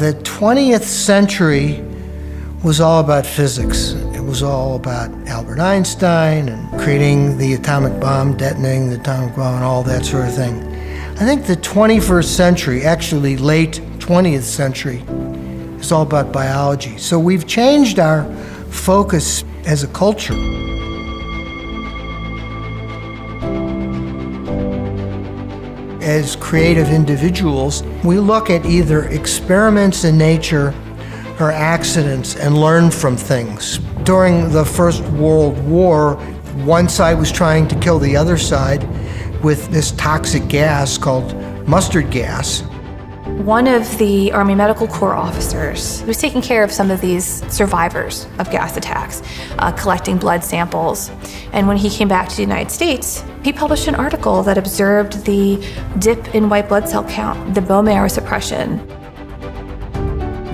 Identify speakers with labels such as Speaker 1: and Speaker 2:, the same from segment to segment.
Speaker 1: The 20th century was all about physics. It was all about Albert Einstein and creating the atomic bomb, detonating the atomic bomb, and all that sort of thing. I think the 21st century, actually late 20th century, is all about biology. So we've changed our focus as a culture. As creative individuals, we look at either experiments in nature or accidents and learn from things. During the First World War, one side was trying to kill the other side with this toxic gas called mustard gas.
Speaker 2: One of the Army Medical Corps officers was taking care of some of these survivors of gas attacks, collecting blood samples. And when he came back to the United States, he published an article that observed the dip in white blood cell count, the bone marrow suppression.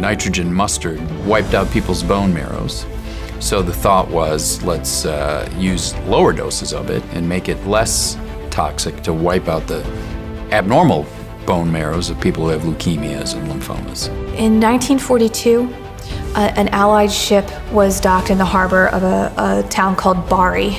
Speaker 3: Nitrogen mustard wiped out people's bone marrows. So the thought was, let's use lower doses of it and make it less toxic to wipe out the abnormal bone marrows of people who have leukemias and lymphomas.
Speaker 2: In 1942, an Allied ship was docked in the harbor of a town called Bari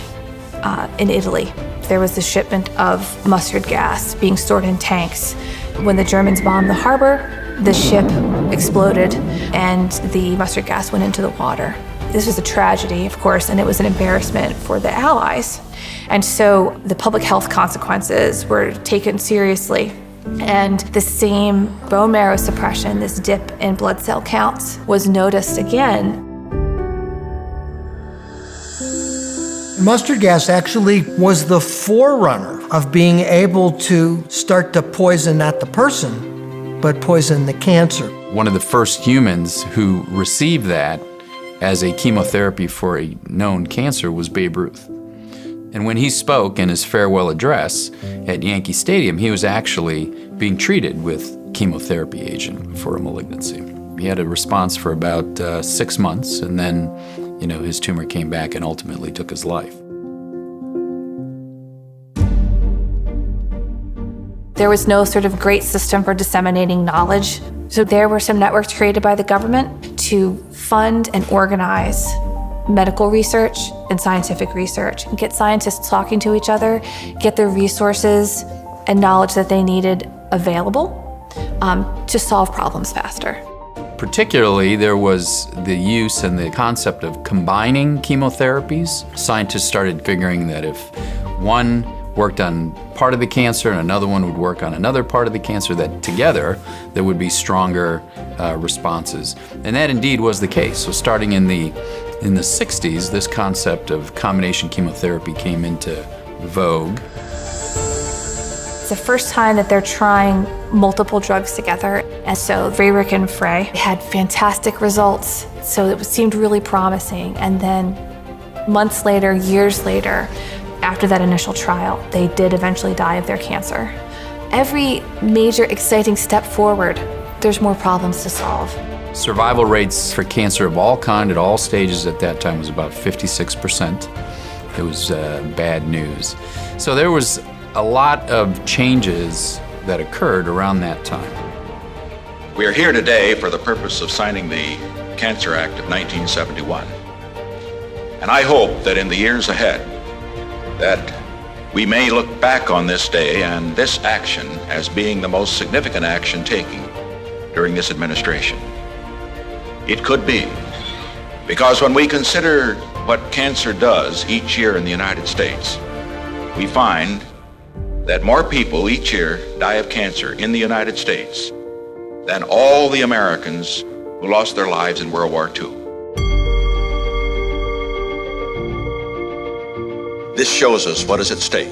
Speaker 2: in Italy. There was a shipment of mustard gas being stored in tanks. When the Germans bombed the harbor, the ship exploded and the mustard gas went into the water. This was a tragedy, of course, and it was an embarrassment for the Allies. And so the public health consequences were taken seriously. And the same bone marrow suppression, this dip in blood cell counts, was noticed again.
Speaker 1: Mustard gas actually was the forerunner of being able to start to poison not the person, but poison the cancer.
Speaker 3: One of the first humans who received that as a chemotherapy for a known cancer was Babe Ruth. And when he spoke in his farewell address at Yankee Stadium, he was actually being treated with chemotherapy agent for a malignancy. He had a response for about 6 months, and then, his tumor came back and ultimately took his life.
Speaker 2: There was no sort of great system for disseminating knowledge. So there were some networks created by the government to fund and organize medical research and scientific research, and get scientists talking to each other, get the resources and knowledge that they needed available to solve problems faster.
Speaker 3: Particularly, there was the use and the concept of combining chemotherapies. Scientists started figuring that if one worked on part of the cancer and another one would work on another part of the cancer, that together there would be stronger responses. And that indeed was the case. So starting in the 60s, this concept of combination chemotherapy came into vogue.
Speaker 2: It's the first time that they're trying multiple drugs together. And so Freyrick and Frey had fantastic results. So it seemed really promising. And then months later, years later, after that initial trial, they did eventually die of their cancer. Every major exciting step forward, there's more problems to solve.
Speaker 3: Survival rates for cancer of all kind at all stages at that time was about 56%. It was bad news. So there was a lot of changes that occurred around that time.
Speaker 4: We are here today for the purpose of signing the Cancer Act of 1971. And I hope that in the years ahead, that we may look back on this day and this action as being the most significant action taken during this administration. It could be, because when we consider what cancer does each year in the United States, we find that more people each year die of cancer in the United States than all the Americans who lost their lives in World War II. This shows us what is at stake.